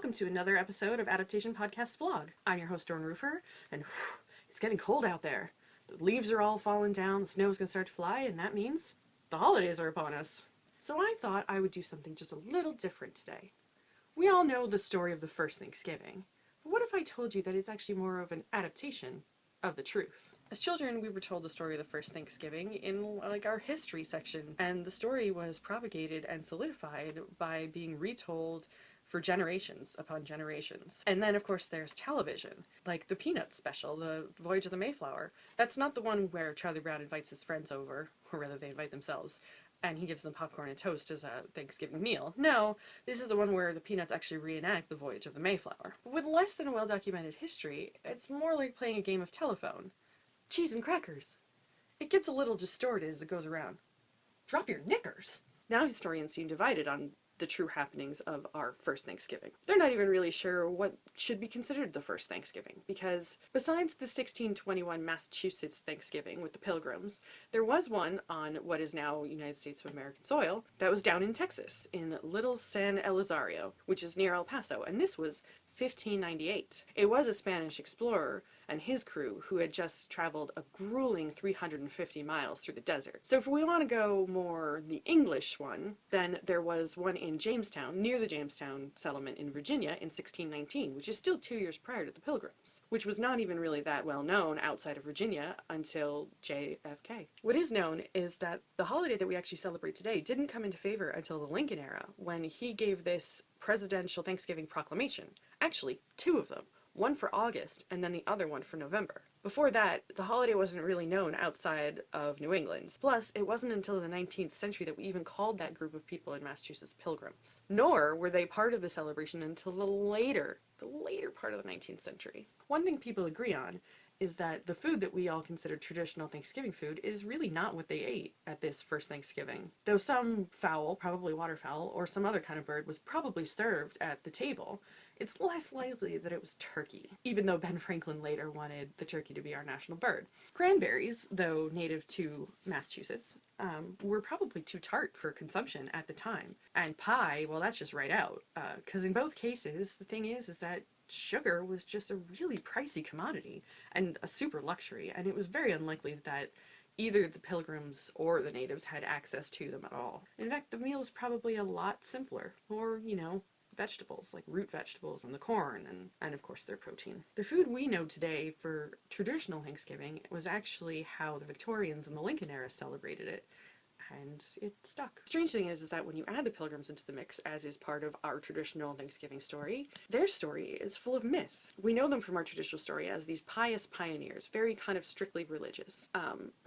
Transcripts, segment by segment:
welcome to another episode of Adaptation Podcast Vlog. I'm your host, Dorin, and it's getting cold out there. The leaves are all falling down, the snow's gonna start to fly, and that means the holidays are upon us. So I thought I would do something just a little different today. We all know the story of the first Thanksgiving, but what if I told you that it's actually more of an adaptation of the truth? As children, we were told the story of the first Thanksgiving in our history section, and the story was propagated and solidified by being retold for generations upon generations. And then, of course, there's television, like the Peanuts special, the Voyage of the Mayflower. That's not the one where Charlie Brown invites his friends over, or rather they invite themselves, and he gives them popcorn and toast as a Thanksgiving meal. No, this is the one where the Peanuts actually reenact the Voyage of the Mayflower. But with less than a well-documented history, it's more like playing a game of telephone. Cheese and crackers. It gets a little distorted as it goes around. Drop your knickers! Now historians seem divided on the true happenings of our first Thanksgiving. They're not even really sure what should be considered the first Thanksgiving, because besides the 1621 Massachusetts Thanksgiving with the Pilgrims, there was one on what is now United States of American soil that was down in Texas, in Little San Elizario, which is near El Paso, and this was 1598. It was a Spanish explorer and his crew who had just traveled a grueling 350 miles through the desert. So if we want to go more the English one, then there was one in Jamestown, near the Jamestown settlement in Virginia in 1619, which is still 2 years prior to the Pilgrims, which was not even really that well known outside of Virginia until JFK. What is known is that the holiday that we actually celebrate today didn't come into favor until the Lincoln era, when he gave this presidential Thanksgiving proclamation. Actually, two of them. One for August, and then the other one for November. Before that, the holiday wasn't really known outside of New England. Plus, it wasn't until the 19th century that we even called that group of people in Massachusetts Pilgrims. Nor were they part of the celebration until the later part of the 19th century. One thing people agree on is that the food that we all consider traditional Thanksgiving food is really not what they ate at this first Thanksgiving. Though some fowl, probably waterfowl, or some other kind of bird was probably served at the table, it's less likely that it was turkey, even though Ben Franklin later wanted the turkey to be our national bird. Cranberries, though native to Massachusetts, were probably too tart for consumption at the time. And pie, well, that's just right out, because in both cases, the thing is that sugar was just a really pricey commodity and a super luxury, and it was very unlikely that either the Pilgrims or the natives had access to them at all. In fact, the meal was probably a lot simpler, or, vegetables, like root vegetables and the corn, and of course their protein. The food we know today for traditional Thanksgiving was actually how the Victorians in the Lincoln era celebrated it, and it stuck. The strange thing is that when you add the Pilgrims into the mix, as is part of our traditional Thanksgiving story, their story is full of myth. We know them from our traditional story as these pious pioneers, very kind of strictly religious,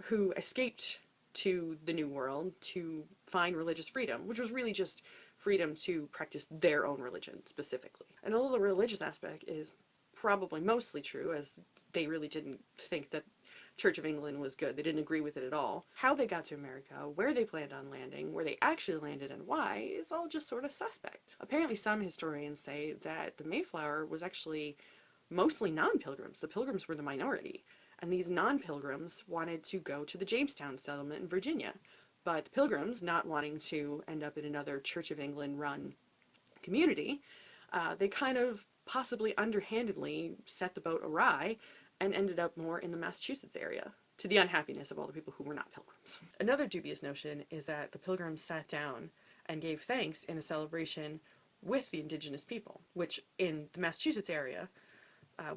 who escaped to the New World to find religious freedom, which was really just freedom to practice their own religion specifically. And although the religious aspect is probably mostly true, as they really didn't think that Church of England was good, they didn't agree with it at all, how they got to America, where they planned on landing, where they actually landed, and why is all just sort of suspect. Apparently some historians say that the Mayflower was actually mostly non-pilgrims. The Pilgrims were the minority, and these non-pilgrims wanted to go to the Jamestown settlement in Virginia. But the Pilgrims, not wanting to end up in another Church of England run community, they kind of possibly underhandedly set the boat awry and ended up more in the Massachusetts area, to the unhappiness of all the people who were not Pilgrims. Another dubious notion is that the Pilgrims sat down and gave thanks in a celebration with the indigenous people, which in the Massachusetts area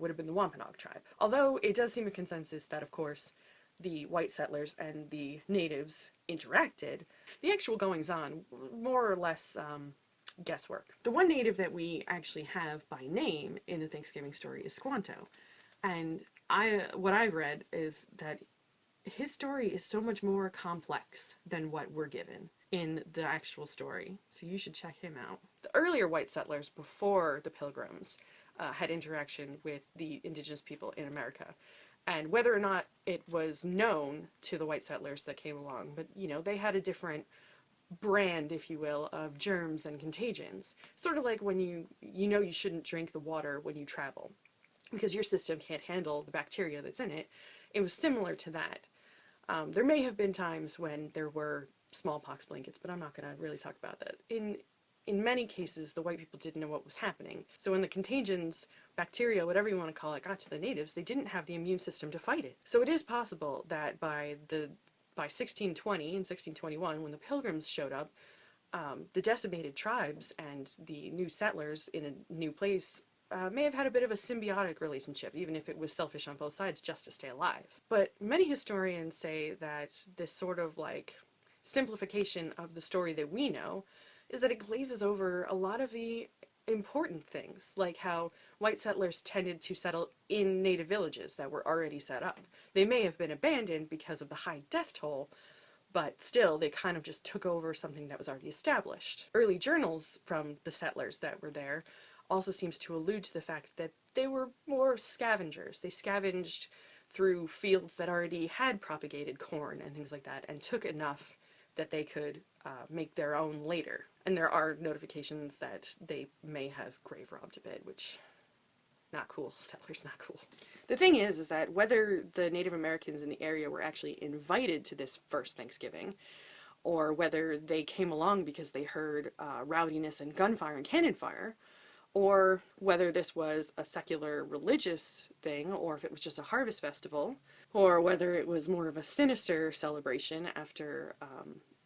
would have been the Wampanoag tribe. Although it does seem a consensus that, of course, the white settlers and the natives interacted, the actual goings-on more or less guesswork. The one native that we actually have by name in the Thanksgiving story is Squanto, and what I've read is that his story is so much more complex than what we're given in the actual story, so you should check him out. The earlier white settlers, before the Pilgrims, had interaction with the indigenous people in America. And whether or not it was known to the white settlers that came along, but, they had a different brand, if you will, of germs and contagions. Sort of like when you shouldn't drink the water when you travel, because your system can't handle the bacteria that's in it. It was similar to that. There may have been times when there were smallpox blankets, but I'm not going to really talk about that. In in many cases, the white people didn't know what was happening. So when the contagions, bacteria, whatever you want to call it, got to the natives, they didn't have the immune system to fight it. So it is possible that by 1620 and 1621, when the Pilgrims showed up, the decimated tribes and the new settlers in a new place may have had a bit of a symbiotic relationship, even if it was selfish on both sides just to stay alive. But many historians say that this sort of like simplification of the story that we know is that it glazes over a lot of the important things, like how white settlers tended to settle in native villages that were already set up. They may have been abandoned because of the high death toll, but still, they kind of just took over something that was already established. Early journals from the settlers that were there also seems to allude to the fact that they were more scavengers. They scavenged through fields that already had propagated corn and things like that, and took enough that they could make their own later. And there are notifications that they may have grave robbed a bit, which, not cool. Settlers, not cool. The thing is that whether the Native Americans in the area were actually invited to this first Thanksgiving, or whether they came along because they heard rowdiness and gunfire and cannon fire, or whether this was a secular religious thing, or if it was just a harvest festival, or whether it was more of a sinister celebration after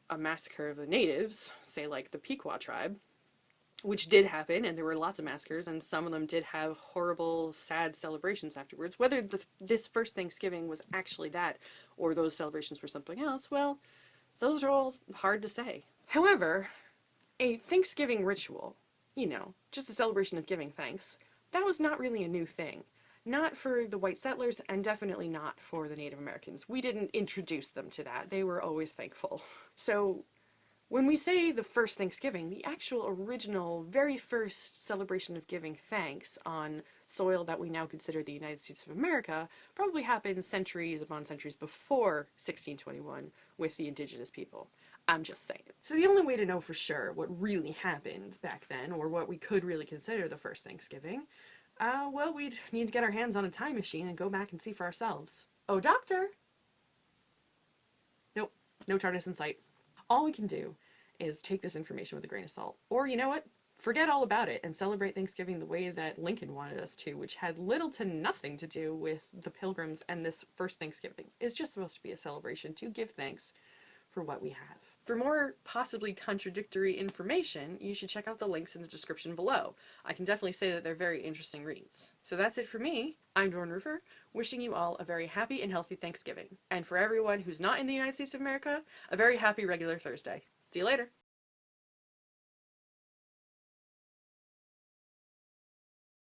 a massacre of the natives, say like the Pequot tribe, which did happen, and there were lots of massacres, and some of them did have horrible, sad celebrations afterwards. Whether this first Thanksgiving was actually that, or those celebrations were something else, well, those are all hard to say. However, a Thanksgiving ritual, you know, just a celebration of giving thanks, that was not really a new thing. Not for the white settlers, and definitely not for the Native Americans. We didn't introduce them to that. They were always thankful. So, when we say the first Thanksgiving, the actual original, very first celebration of giving thanks on soil that we now consider the United States of America probably happened centuries upon centuries before 1621 with the indigenous people. I'm just saying. So the only way to know for sure what really happened back then, or what we could really consider the first Thanksgiving, well, we'd need to get our hands on a time machine and go back and see for ourselves. Oh, doctor! Nope, no TARDIS in sight. All we can do is take this information with a grain of salt. Or, you know what? Forget all about it and celebrate Thanksgiving the way that Lincoln wanted us to, which had little to nothing to do with the Pilgrims and this first Thanksgiving. It's just supposed to be a celebration to give thanks for what we have. For more possibly contradictory information, you should check out the links in the description below. I can definitely say that they're very interesting reads. So that's it for me. I'm Dorin Roofer, wishing you all a very happy and healthy Thanksgiving. And for everyone who's not in the United States of America, a very happy regular Thursday. See you later.